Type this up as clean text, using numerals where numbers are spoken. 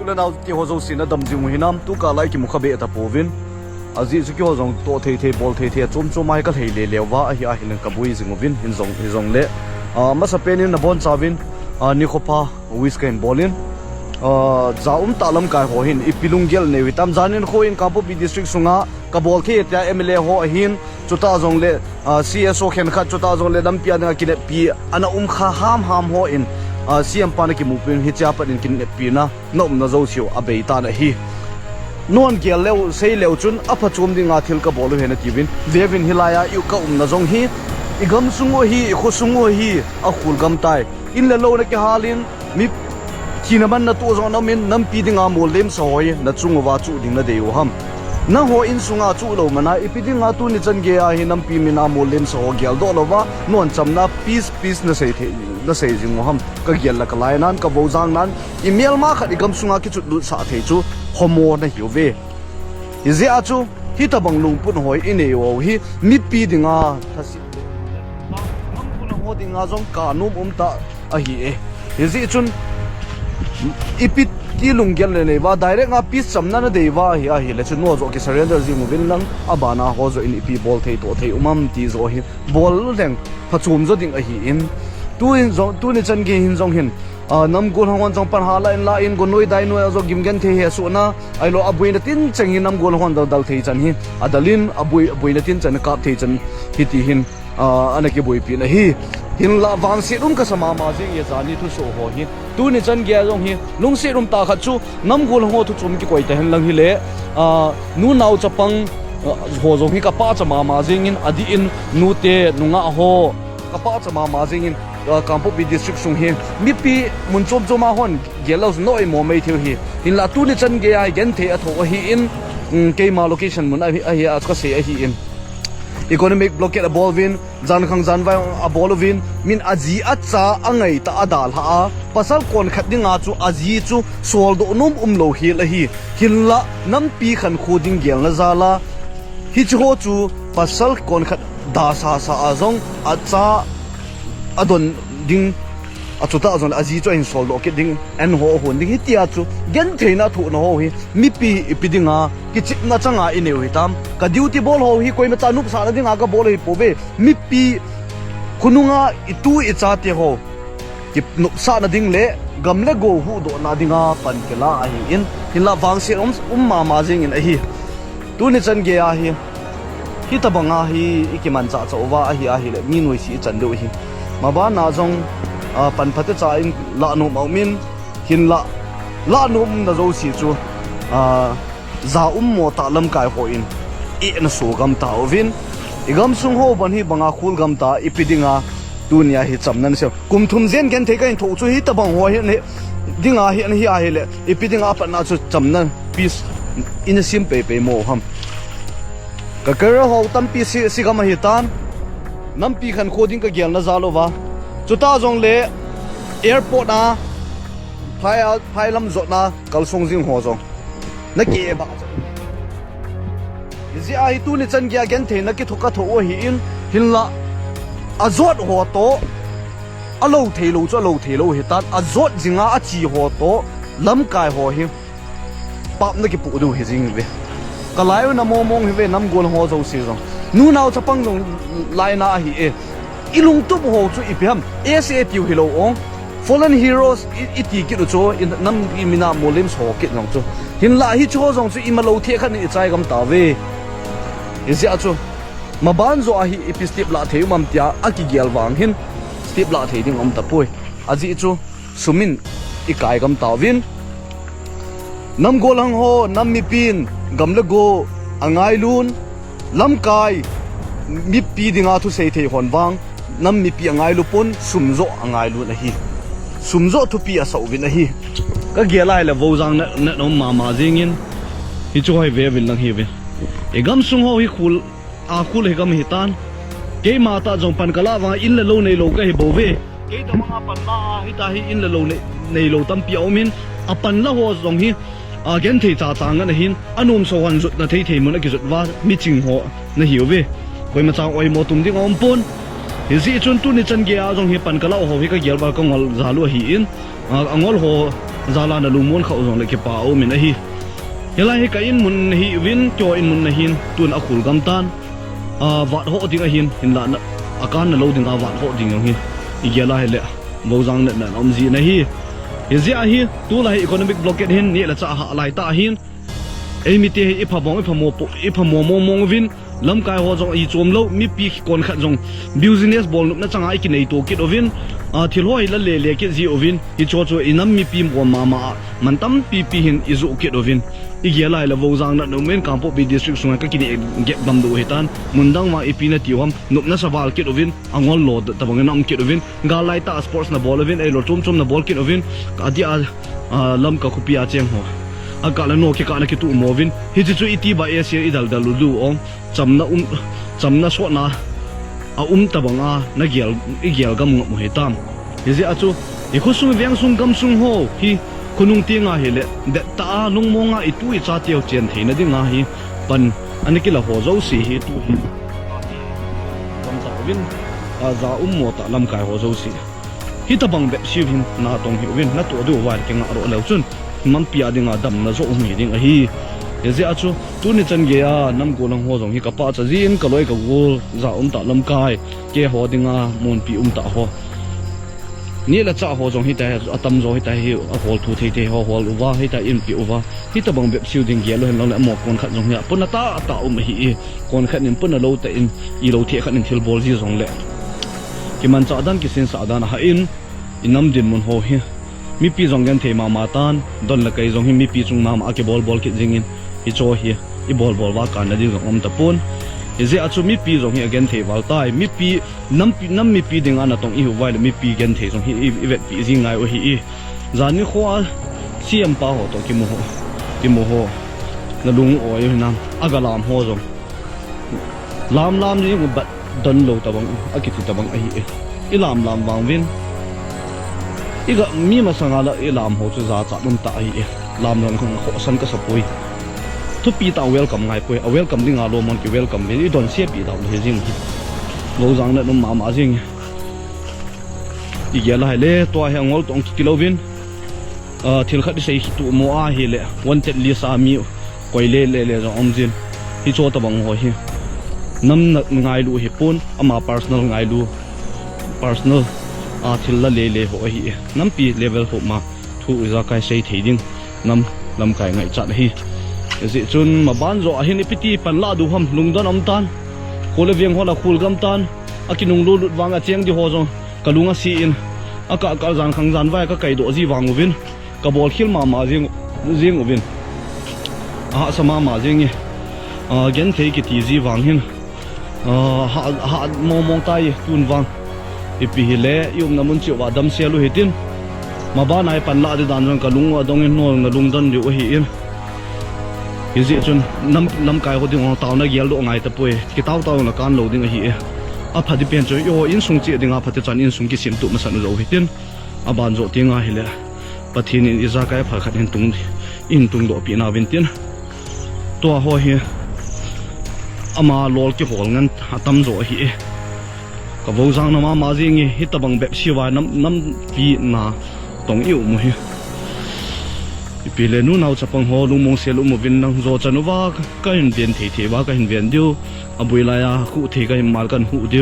le nau ki ho zo sin na dam jing hinam tu ka lai ki mu khabe ta povin azi zu ki ho zong to the bol the chom chom mai ka thei le lewa a hi a hin ka bui jing ovin hin zong le ma sa penin na bon chawin ni khopa wisken bolin zaum talam kai ho hin ipilung gel ne witam janin kho in kapo bi district sunga ka bol the ta mla ho hin chuta zong le cso khen kha chuta zong le dam pia na ki pi ana kha ham ho in siam pana ki mupin hi cha pa in kin pi na nom na zo siu abei ta na hi non gel le sei le chun apha chum dinga thil ka bol he na tivin devin hilaya yu ka na zong hi igam sungo hi kho sungo hi a khul gam tai in le lo na ki halin mi kinaman na to zo na min nam pi dinga molem soi na chungwa chu ding na deu ham na ho in sunga chu lo mana ipidinga tu ni chan ge a hi nam pi mina molem so gel do lova non chamna peace na sei the na sei jing ham ka gel la ka lai nan ka bozang nan email ma khat igam sunga ki chu lu sa the chu homo na hiuve ize a chu hitabang lung pun hoi ine o hi mi pi dinga thasi nam pun ho dinga jong ka num ta a hi e ize chun ipit ki lunggel le wa direct nga piece chamna na dewa hi a hi le chu no zo ki surrender ji mu bin lang abana ho zo in ipi bol thei to thei umam ti zo hi bol leng phachum zo ding a hi in tu ni chan ge hin zong hin nam gol hongwan jong pan hala in la in go noi dai noi zo gimgen the he su na ai lo abui na tin chang hin nam gol hon dal thei chan hi adalin abui na tin chan kap thei chan hi ti hin ana ki bui pi na hi hin la wang se ka sama ma jing ye zani thu so ho hi tu ni chan ge jong hi lung se ta kha chu nam gol ho thu chum ki koi ta hen lang hi le nu nau chapang ho jong hi ka pa chama ma jing in adi in nu te nunga ho ka pa chama ma jing in kampo bi district sung hi mi pi mun chom choma hon gelos noi mo mai thiu hi hin la tu ni chan ge ai gen the a tho hi in ke ma location mun a hi a ka se a hi in economic blockade abolvin jan khang jan vai abolovin min aji acha angai ta adal ha pasal kon khatdinga chu aji chu sol do num lo hi la hi hilla nam pi khan khuding gel na zala hi chu chu pasal kon khat da sa azong acha adon ding achuta azon aji chu in sol do ke ding en ho hon ding hitia chu gen theina thu no ho hi mi pi ipidinga ki chip na changa ineu hitam ka duty ball ho hi koi ma tanup sa na dinga ka ball hi pobe mi pi khununga itu icha te ho ki nup sa na ding le gamle go hu do na dinga pan kela a hi in hila wang se ma ma jing in a hi tu ni chan ge a hi hitabanga hi ikiman cha chawa a hi le mi noi si chan do hi Maban na jong pan phate cha in la no min hin la no na zo si chu za mo ta lam kai ho in e na so gam ta ovin igam sung ho ban hi banga khul gam ta ipidinga dunia hi chamnan se kum thum zen gen the kain tho chu hi ta bang ho hi ne dinga hi an hi a hi le ipidinga pa na chu chamnan peace in a sim pe mo ham ka kar ho tam pi si gam hi tan nam pi khan khoding ka gyal na zalova chuta jong le airport na phai lam zot na kalsong jing ho jong na ke ba izi ai tu ni chan gya gen the na ki thoka tho hi in hinla azot ho to alo thelo cho lo thelo hi tan azot jinga a chi ho to lam kai ho hi pap na ki pu du hi jing ve kalai na mo mong hi ve nam gol ho zo si jong nu nau chapang long lai na hi e ilung tu ho chu ipam sap hilo ong fallen heroes iti ki chu in nam mina molim so ki nong chu hin la hi chu jong chu imalo the khan i chai gam ta ve izia chu maban zo a hi epistip la theu mam tia aki gel wang hin step la thei ding om ta poi aji chu sumin i kai gam ta win nam golang ho nam mi pin gam le go angai lun lam kai mi pi dinga thu sei thei hon wang nam mi pi angai lu pon sumzo angai lu na hi sumzo thu pi a sau win a hi ka gelai la vojang na no ma jingin hi chu hoi ve vil lang hi ve egam sung ho hi khul a khul he gam hi tan ke ma ta jong pan kala wa in la lo nei lo ka hi bo ve ke ta ma pan la hi ta hi in la lo nei lo tam pi aumin a pan la ho jong hi a gen thei cha chang na hin anum so wan zut na thei thei mun a ki zut wa mi ching ho na hiu ve koi ma chang oi mo tum ding om pon hi zi chun tu ni chan ge a jong hi pan kala ho hi ka gel ba ka ngol zalu hi in angol ho zala na lumon khau zong le ke pa o min a hi yala he ka in mun hi win cho in mun na hin tun a khul gam tan wat ho ding a hin la na akan na lo ding a wat ho ding yong hi igela hele bozang na om ji na hi zia hi tu la economic blockade hin ni la cha ha lai ta hin mi te hi iphamo mo vin lam kai ho jong i chom lo mi pi kon khat jong business bol na changa ki nei to kit ovin thil hoi la le ki ji ovin i cho inam mi pi mo ma man tam pi hin izu kit ovin igia lai la bozang na no men kampo bi district sunga ka kini gap dam do hetan mundang ma ipi na tiwam nup na sawal kit ovin angol lo ta bang nam kit ovin ga lai ta sports na bol ovin lo chom na bol kit ovin ka dia lam ka khupia cheng ho akala no ke kana ke tu movin hi chu iti ba asia idal dalu ong chamna so na tabanga na gial gam mo hetam hizi achu i khusung viang sung gam sung ho hi kunung tinga hele de ta nung monga itu I cha teo chen theina dinga hi pan anikila ho zo si hi tu hi gam sa win za mo ta lam kai ho zo si hi tabang be sivin na tong hi win na to do war ke nga ro lo chun man pia dinga dam na zo mi ding a hi eze achu tu ni chan ge a nam go lang ho jong hi ka pa cha jin ka loi ka wol za ta lam kai ke ho dinga mon pi ta ho ni la cha ho jong hi ta atam zo hi ta hi a hol thu the the ho hol uwa hi ta in pi uwa hi ta bang be siu ding ge lo hen lo le mo kon khat jong hi pun ta hi kon khat nin pun lo ta in I lo the khat nin thil bol ji jong le ki man cha dan ki sin sa dan ha in inam din mun ho hi mi pi zong gan the ma tan don la kai zong hi mi pi chung ma ke bol ki jingin I cho hi I bol wa kan na di zong ta pon eze achu mi pi zong hi again the wal tai mi pi nam mi pi ding ana tong I hu wai mi pi gen the zong hi I vet pi jing ngai o hi zani khwa siam pa ho to ki mo ho na lung o yo nam agalam ho zong lam ni ngu bat don lo ta bang akiti ta bang I lam wang win iga mi masanga la ilam ho chu za cha num ta ai lam long khong kho san ka sapoi thu pi ta welcome ngai poi a welcome ding a lo mon ki welcome ni don se pi da he jing lo jang na num ma jing igela hele to he ngol tong ki lo win thil khat sei tu mo a hi le wanted li sa mi koi le zo om jin hi cho ta bang ho hi nam na ngai lu hi pon ama personal ngai lu personal thil la le ho hi nam pi level ho ma thu za kai sei theiding nam lam kai ngai chat hi zi chun maban zo a hin ipiti pan la du ham lungdon am tan khole vieng hola khul gam tan akinung lu lut wanga cheng di ho zo kalunga si in aka zan khang zan vai ka kai do ji wang win ka bol khil ma jing win sama ma jing ni gen thei ki ti ji wang hin ha mong tai tun wang ipi hile yung namun chiu wa dam sia lu hitin Maban ai pan la de dan jong kalung wa dong in no na lung dan ri o hi in izi chun nam kai ho ding taw na gel do ngai ta poi ki taw na kan lo ding hi a phadi pen cho yo in sung chi dinga phate chan in sung ki sim tu ma san ro hitin aban zo tinga hile pathin in iza kai phar khat in tung do pi na vin tin to ho hi ama lol ki hol ngan hatam zo hi ka bozang na ma jing hi tabang bep siwa nam pi na tong yu mo hi ipile nu nau chapang ho lungmong sel mo vin nang zo chanuwa ka hin bien the wa ka hin bien dio abui la ya khu the ka mal kan hu dio